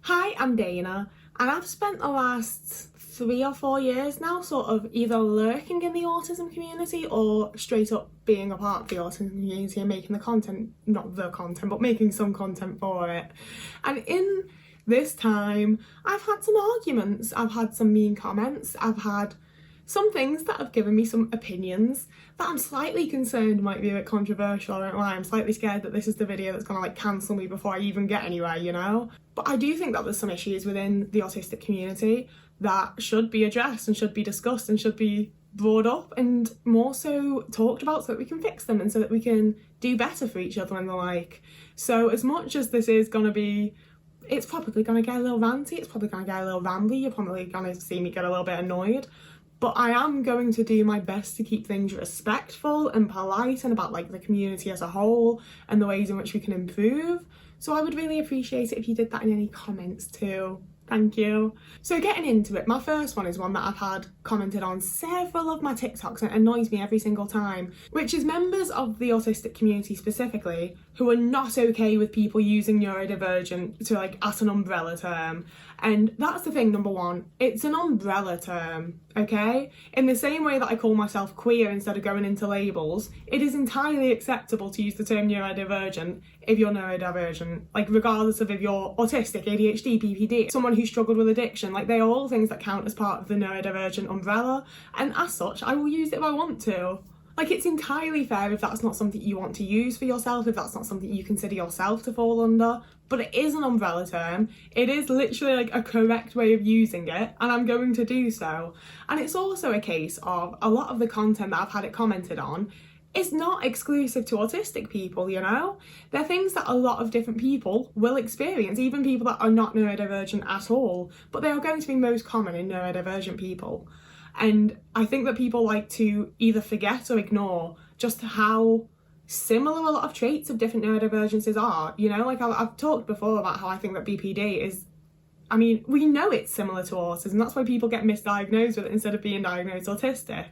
Hi, I'm Dana, and I've spent the last 3 or 4 years now sort of either lurking in the autism community or straight up being a part of the autism community and making the content, not the content, but making some content for it. And in this time, I've had some arguments, I've had some mean comments, I've had some things that have given me some opinions that I'm slightly concerned might be a bit controversial. I don't lie, I'm slightly scared that this is the video that's gonna cancel me before I even get anywhere, you know? But I do think that there's some issues within the autistic community that should be addressed and should be discussed and should be brought up and more so talked about so that we can fix them and so that we can do better for each other and the like. So as much as this is gonna be, it's probably gonna get a little ranty, it's probably gonna get a little rambly, you're probably gonna see me get a little bit annoyed. But I am going to do my best to keep things respectful and polite and about the community as a whole and the ways in which we can improve. So I would really appreciate it if you did that in any comments too. Thank you. So getting into it, my first one is one that I've had commented on several of my TikToks and it annoys me every single time, which is members of the autistic community specifically who are not okay with people using neurodivergent to as an umbrella term. And that's the thing, number one, it's an umbrella term, okay? In the same way that I call myself queer instead of going into labels, it is entirely acceptable to use the term neurodivergent if you're neurodivergent, regardless of if you're autistic, ADHD, PPD, someone who struggled with addiction, they are all things that count as part of the neurodivergent umbrella, and as such, I will use it if I want to. It's entirely fair if that's not something you want to use for yourself, if that's not something you consider yourself to fall under, but it is an umbrella term. It is literally a correct way of using it, and I'm going to do so. And it's also a case of a lot of the content that I've had it commented on is not exclusive to autistic people, you know? They're things that a lot of different people will experience, even people that are not neurodivergent at all, but they are going to be most common in neurodivergent people. And I think that people like to either forget or ignore just how similar a lot of traits of different neurodivergences are, you know? I've talked before about how I think that BPD is, we know it's similar to autism, that's why people get misdiagnosed with it instead of being diagnosed autistic.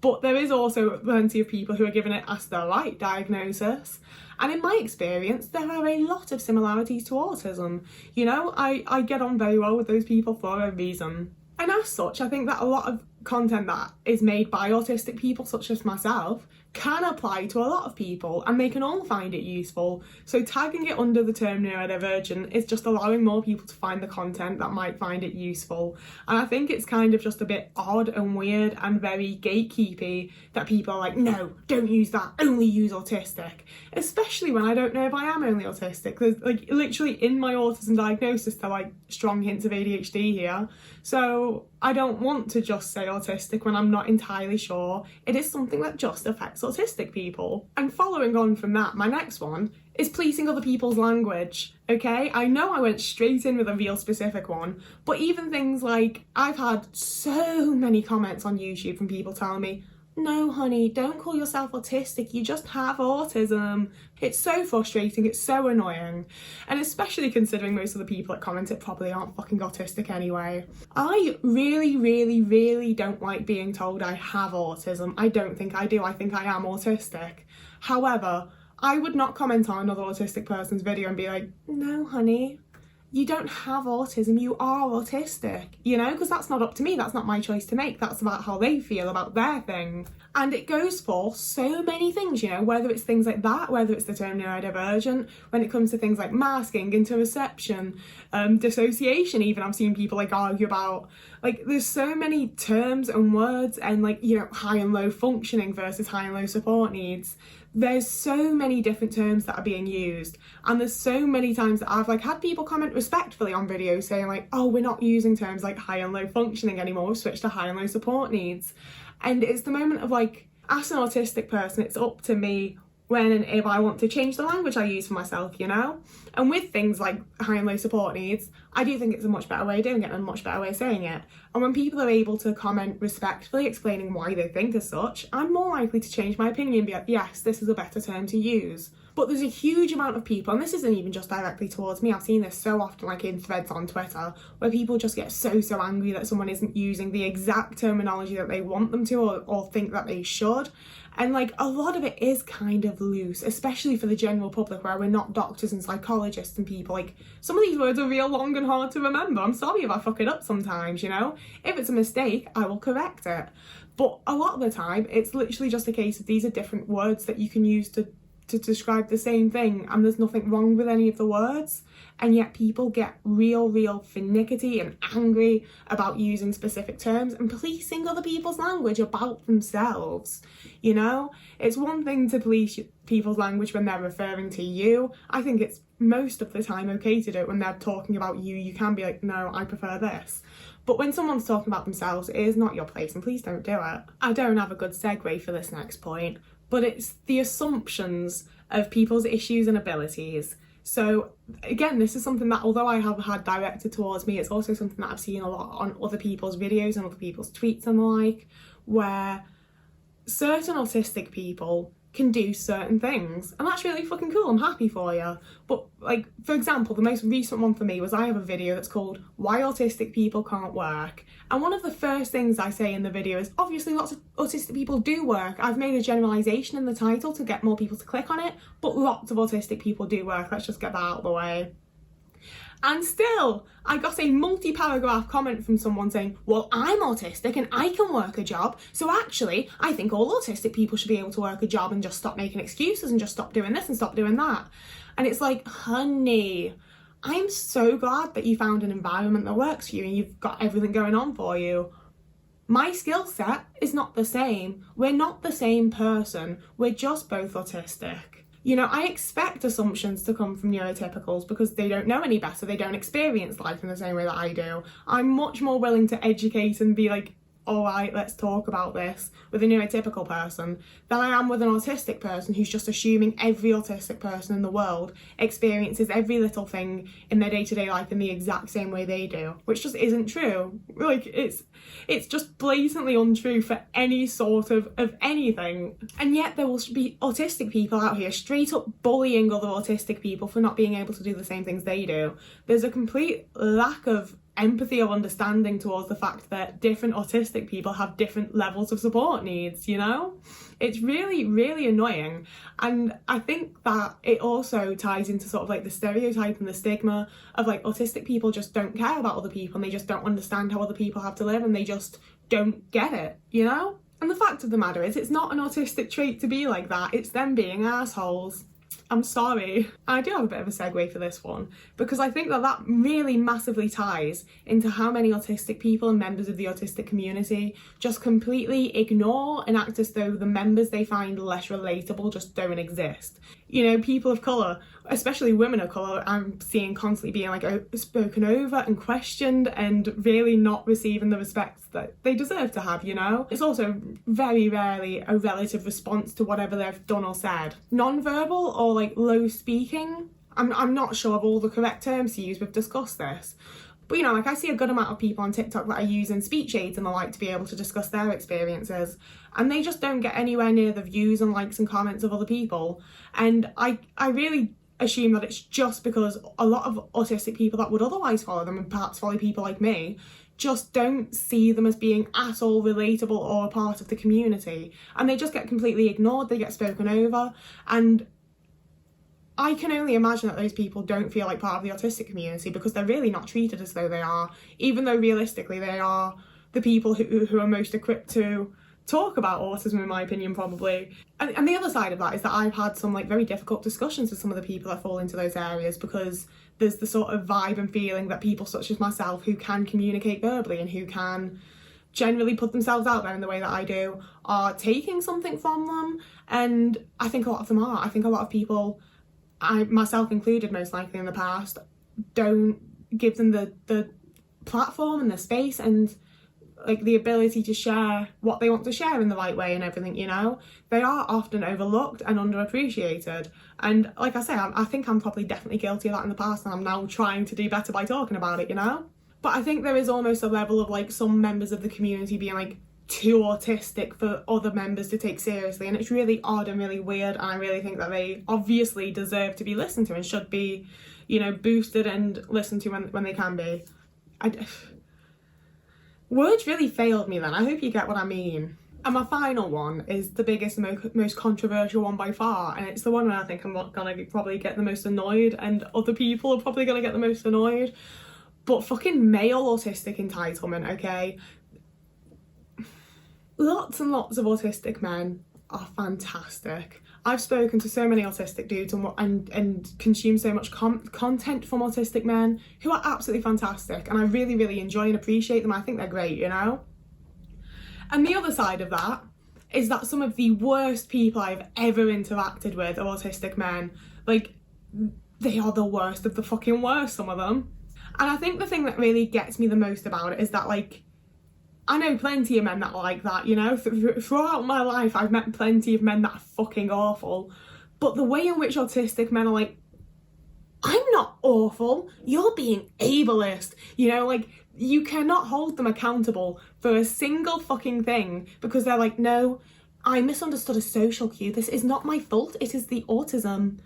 But there is also plenty of people who are given it as the right diagnosis. And in my experience, there are a lot of similarities to autism. You know, I get on very well with those people for a reason. And as such, I think that a lot of content that is made by autistic people, such as myself, can apply to a lot of people and they can all find it useful. So tagging it under the term neurodivergent is just allowing more people to find the content that might find it useful. And I think it's kind of just a bit odd and weird and very gatekeepy that people are like, no, don't use that, only use autistic. Especially when I don't know if I am only autistic. There's literally in my autism diagnosis they're strong hints of ADHD here. So I don't want to just say autistic when I'm not entirely sure. It is something that just affects autistic people. And following on from that, my next one is policing other people's language, okay? I know I went straight in with a real specific one, but even things I've had so many comments on YouTube from people telling me, no honey, don't call yourself autistic, you just have autism. It's so frustrating, it's so annoying. And especially considering most of the people that comment it probably aren't fucking autistic anyway. I really don't like being told I have autism. I don't think I do, I think I am autistic. However, I would not comment on another autistic person's video and be like, no honey, you don't have autism, you are autistic, you know, because that's not up to me, that's not my choice to make, that's about how they feel about their thing. And it goes for so many things, you know, whether it's things like that, whether it's the term neurodivergent, when it comes to things like masking, interoception, dissociation even, I've seen people argue about, there's so many terms and words and high and low functioning versus high and low support needs. There's so many different terms that are being used, and there's so many times that I've had people comment respectfully on videos saying oh, we're not using terms like high and low functioning anymore, we've switched to high and low support needs. And it's the moment of as an autistic person, it's up to me when and if I want to change the language I use for myself, you know? And with things like high and low support needs, I do think it's a much better way of doing it and a much better way of saying it. And when people are able to comment respectfully, explaining why they think as such, I'm more likely to change my opinion and be like, yes, this is a better term to use. But there's a huge amount of people, and this isn't even just directly towards me, I've seen this so often, like in threads on Twitter, where people just get so angry that someone isn't using the exact terminology that they want them to, or think that they should. And like, a lot of it is kind of loose, especially for the general public, where we're not doctors and psychologists and people. Like, some of these words are real long and hard to remember. I'm sorry if I fuck it up sometimes, you know? If it's a mistake, I will correct it. But a lot of the time, it's literally just a case of these are different words that you can use to describe the same thing, and there's nothing wrong with any of the words. And yet people get real finicky and angry about using specific terms and policing other people's language about themselves, you know? It's one thing to police people's language when they're referring to you. I think it's most of the time okay to do it when they're talking about you. You can be like, no, I prefer this. But when someone's talking about themselves, it is not your place, and please don't do it. I don't have a good segue for this next point, but it's the assumptions of people's issues and abilities. So again, this is something that, although I have had directed towards me, it's also something that I've seen a lot on other people's videos and other people's tweets and the like, where certain autistic people can do certain things, and that's really fucking cool. I'm happy for you. But like, for example, the most recent one for me was I have a video that's called Why Autistic People Can't Work, and one of the first things I say in the video is, obviously lots of autistic people do work. I've made a generalisation in the title to get more people to click on it, but lots of autistic people do work. Let's just get that out of the way. And still, I got a multi-paragraph comment from someone saying, well, I'm autistic and I can work a job, so actually, I think all autistic people should be able to work a job and just stop making excuses and just stop doing this and stop doing that. And it's like, honey, I'm so glad that you found an environment that works for you and you've got everything going on for you. My skill set is not the same. We're not the same person. We're just both autistic. You know, I expect assumptions to come from neurotypicals because they don't know any better. They don't experience life in the same way that I do. I'm much more willing to educate and be like, all right, let's talk about this with a neurotypical person than I am with an autistic person who's just assuming every autistic person in the world experiences every little thing in their day-to-day life in the exact same way they do, which just isn't true. Like, it's just blatantly untrue for any sort of anything. And yet there will be autistic people out here straight up bullying other autistic people for not being able to do the same things they do. There's a complete lack of empathy or understanding towards the fact that different autistic people have different levels of support needs, you know? It's really annoying. And I think that it also ties into sort of like the stereotype and the stigma of like autistic people just don't care about other people and they just don't understand how other people have to live and they just don't get it, you know? And the fact of the matter is, it's not an autistic trait to be like that, it's them being assholes. I'm sorry. I do have a bit of a segue for this one because I think that really massively ties into how many autistic people and members of the autistic community just completely ignore and act as though the members they find less relatable just don't exist. You know, people of colour, especially women of colour, I'm seeing constantly being like spoken over and questioned and really not receiving the respect that they deserve to have, you know? It's also very rarely a relative response to whatever they've done or said. Non-verbal or like low speaking, I'm not sure of all the correct terms to use, we've discussed this. But you know, like I see a good amount of people on TikTok that are using speech aids and the like to be able to discuss their experiences, and they just don't get anywhere near the views and likes and comments of other people. And I really assume that it's just because a lot of autistic people that would otherwise follow them, and perhaps follow people like me, just don't see them as being at all relatable or a part of the community, and they just get completely ignored, they get spoken over. And I can only imagine that those people don't feel like part of the autistic community because they're really not treated as though they are, even though realistically they are the people who are most equipped to talk about autism, in my opinion, probably. And the other side of that is that I've had some like very difficult discussions with some of the people that fall into those areas because there's the sort of vibe and feeling that people such as myself who can communicate verbally and who can generally put themselves out there in the way that I do are taking something from them. And I think a lot of them are. I think a lot of people, I myself included most likely in the past, don't give them the platform and the space and like the ability to share what they want to share in the right way and everything, you know? They are often overlooked and underappreciated. And like I say, I think I'm probably definitely guilty of that in the past, and I'm now trying to do better by talking about it, you know? But I think there is almost a level of like some members of the community being like too autistic for other members to take seriously, and it's really odd and really weird, and I really think that they obviously deserve to be listened to and should be, you know, boosted and listened to when they can be. Words really failed me then. I hope you get what I mean. And my final one is the biggest and most controversial one by far, and it's the one where I think I'm not gonna probably get the most annoyed, and other people are probably gonna get the most annoyed. But fucking male autistic entitlement, okay? Lots and lots of autistic men are fantastic. I've spoken to so many autistic dudes and consumed so much content from autistic men who are absolutely fantastic, and I really, really enjoy and appreciate them. I think they're great, you know? And the other side of that is that some of the worst people I've ever interacted with are autistic men. Like, they are the worst of the fucking worst, some of them. And I think the thing that really gets me the most about it is that, like, I know plenty of men that are like that, you know? Throughout my life, I've met plenty of men that are fucking awful. But the way in which autistic men are like, I'm not awful, you're being ableist. You know, like, you cannot hold them accountable for a single fucking thing because they're like, no, I misunderstood a social cue. This is not my fault, it is the autism.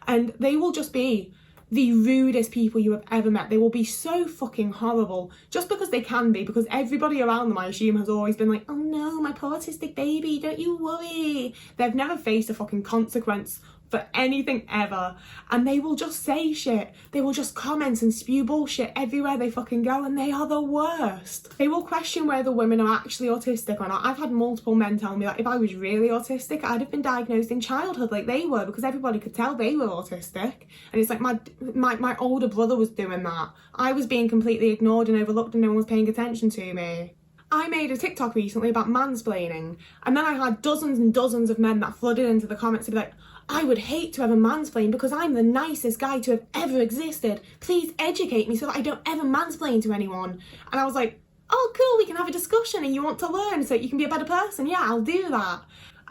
And they will just be the rudest people you have ever met. They will be so fucking horrible just because they can be, because everybody around them, I assume, has always been like, oh no, my poor autistic baby, don't you worry. They've never faced a fucking consequence for anything ever, and they will just say shit. They will just comment and spew bullshit everywhere they fucking go, and they are the worst. They will question whether women are actually autistic or not. I've had multiple men tell me that if I was really autistic, I'd have been diagnosed in childhood like they were, because everybody could tell they were autistic. And it's like my older brother was doing that. I was being completely ignored and overlooked, and no one was paying attention to me. I made a TikTok recently about mansplaining, and then I had dozens and dozens of men that flooded into the comments to be like, I would hate to ever mansplain because I'm the nicest guy to have ever existed. Please educate me so that I don't ever mansplain to anyone. And I was like, oh cool, we can have a discussion and you want to learn so you can be a better person. Yeah, I'll do that.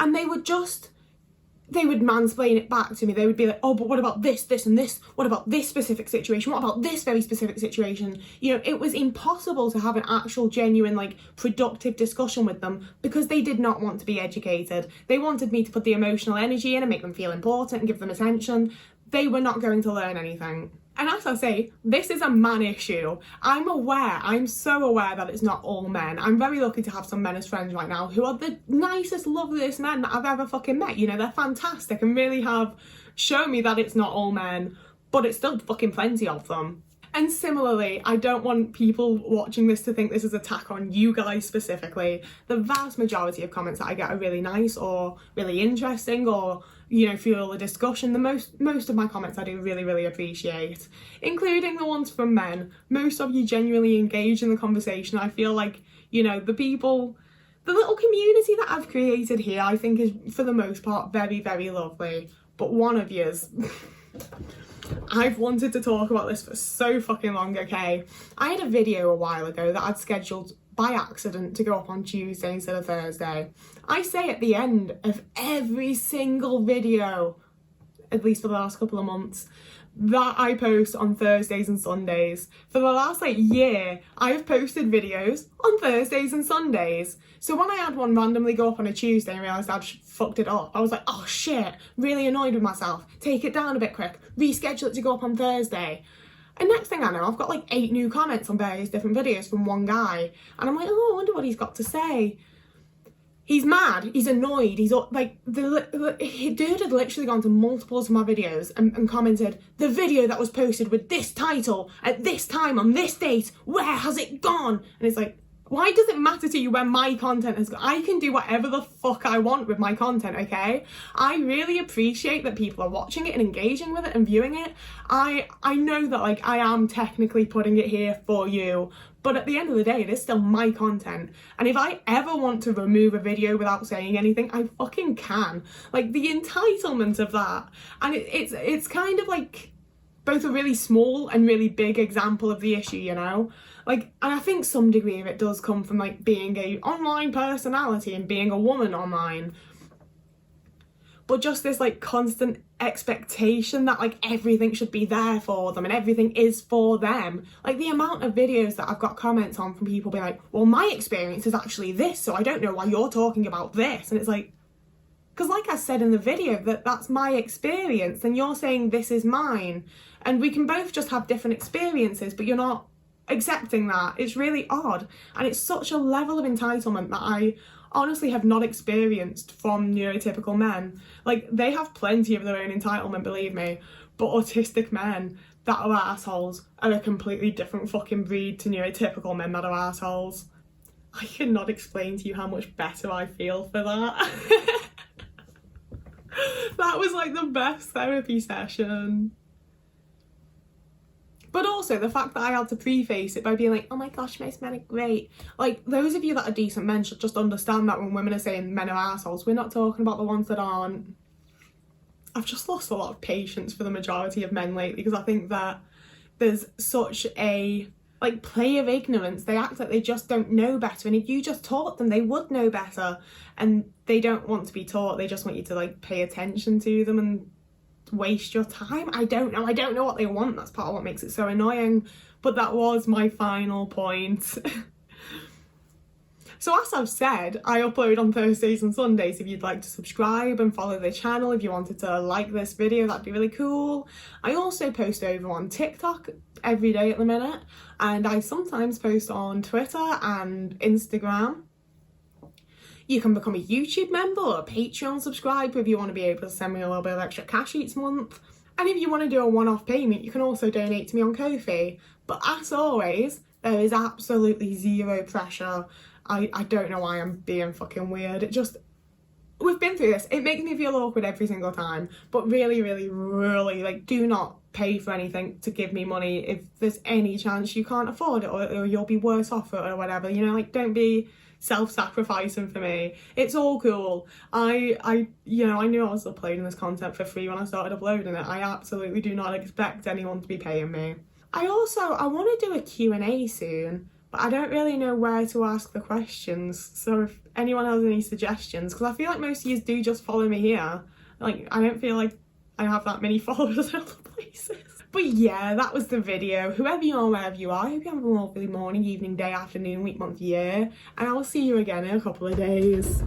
And they would mansplain it back to me. They would be like, oh, but what about this, this and this? What about this specific situation? What about this very specific situation? You know, it was impossible to have an actual genuine, like, productive discussion with them because they did not want to be educated. They wanted me to put the emotional energy in and make them feel important and give them attention. They were not going to learn anything. And as I say, this is a man issue. I'm so aware that it's not all men. I'm very lucky to have some men as friends right now who are the nicest, loveliest men that I've ever fucking met. You know, they're fantastic and really have shown me that it's not all men, but it's still fucking plenty of them. And similarly, I don't want people watching this to think this is an attack on you guys specifically. The vast majority of comments that I get are really nice or really interesting or, you know, fuel a discussion. The most of my comments I do really, really appreciate, including the ones from men. Most of you genuinely engage in the conversation. I feel like, you know, the little community that I've created here, I think is, for the most part, very, very lovely. But one of yous... I've wanted to talk about this for so fucking long, okay? I had a video a while ago that I'd scheduled by accident to go up on Tuesday instead of Thursday. I say at the end of every single video, at least for the last couple of months, that I post on Thursdays and Sundays. For the last year, I've posted videos on Thursdays and Sundays. So when I had one randomly go up on a Tuesday and realised I'd fucked it up, I was like, oh shit, really annoyed with myself. Take it down a bit quick, reschedule it to go up on Thursday. And next thing I know, I've got 8 new comments on various different videos from one guy. And I'm like, oh, I wonder what he's got to say. He's mad, he's annoyed, he's like, the dude had literally gone to multiples of my videos and commented, the video that was posted with this title at this time on this date, where has it gone? And it's like, why does it matter to you where my content has gone? I can do whatever the fuck I want with my content, okay? I really appreciate that people are watching it and engaging with it and viewing it. I know that I am technically putting it here for you, but at the end of the day, it is still my content. And if I ever want to remove a video without saying anything, I fucking can. Like, the entitlement of that. And it's kind of like both a really small and really big example of the issue, you know? And I think some degree of it does come from being a online personality and being a woman online. But just this constant expectation that like everything should be there for them and everything is for them. Like the amount of videos that I've got comments on from people being like, well, my experience is actually this, so I don't know why you're talking about this. And it's like, because like I said in the video, that's my experience and you're saying this is mine, and we can both just have different experiences, but you're not accepting that. It's really odd, and it's such a level of entitlement that I honestly have not experienced from neurotypical men. Like, they have plenty of their own entitlement, believe me, but autistic men that are assholes are a completely different fucking breed to neurotypical men that are assholes. I cannot explain to you how much better I feel for that. That was like the best therapy session. But also the fact that I had to preface it by being like, oh my gosh, most men are great. Like, those of you that are decent men should just understand that when women are saying men are assholes, we're not talking about the ones that aren't. I've just lost a lot of patience for the majority of men lately, because I think that there's such a like play of ignorance. They act like they just don't know better, and if you just taught them, they would know better, and they don't want to be taught. They just want you to like pay attention to them and waste your time. I don't know what they want. That's part of what makes it so annoying. But that was my final point. So as I've said, I upload on Thursdays and Sundays. If you'd like to subscribe and follow the channel, if you wanted to like this video, that'd be really cool. I also post over on TikTok every day at the minute, and I sometimes post on Twitter and Instagram. You can become a YouTube member or a Patreon subscriber if you want to be able to send me a little bit of extra cash each month. And if you want to do a one-off payment, you can also donate to me on Ko-fi. But as always, there is absolutely zero pressure. I don't know why I'm being fucking weird. We've been through this. It makes me feel awkward every single time. But really, really, really, like, do not pay for anything to give me money if there's any chance you can't afford it, or you'll be worse off it or whatever. You know, like, don't be self-sacrificing for me. It's all cool. I knew I was uploading this content for free when I started uploading it. I absolutely do not expect anyone to be paying me. I want to do a Q&A soon, but I don't really know where to ask the questions. So if anyone has any suggestions, because I feel like most of you do just follow me here. Like, I don't feel like I have that many followers in other places. But yeah, that was the video. Whoever you are, wherever you are, I hope you have a lovely morning, evening, day, afternoon, week, month, year, and I will see you again in a couple of days.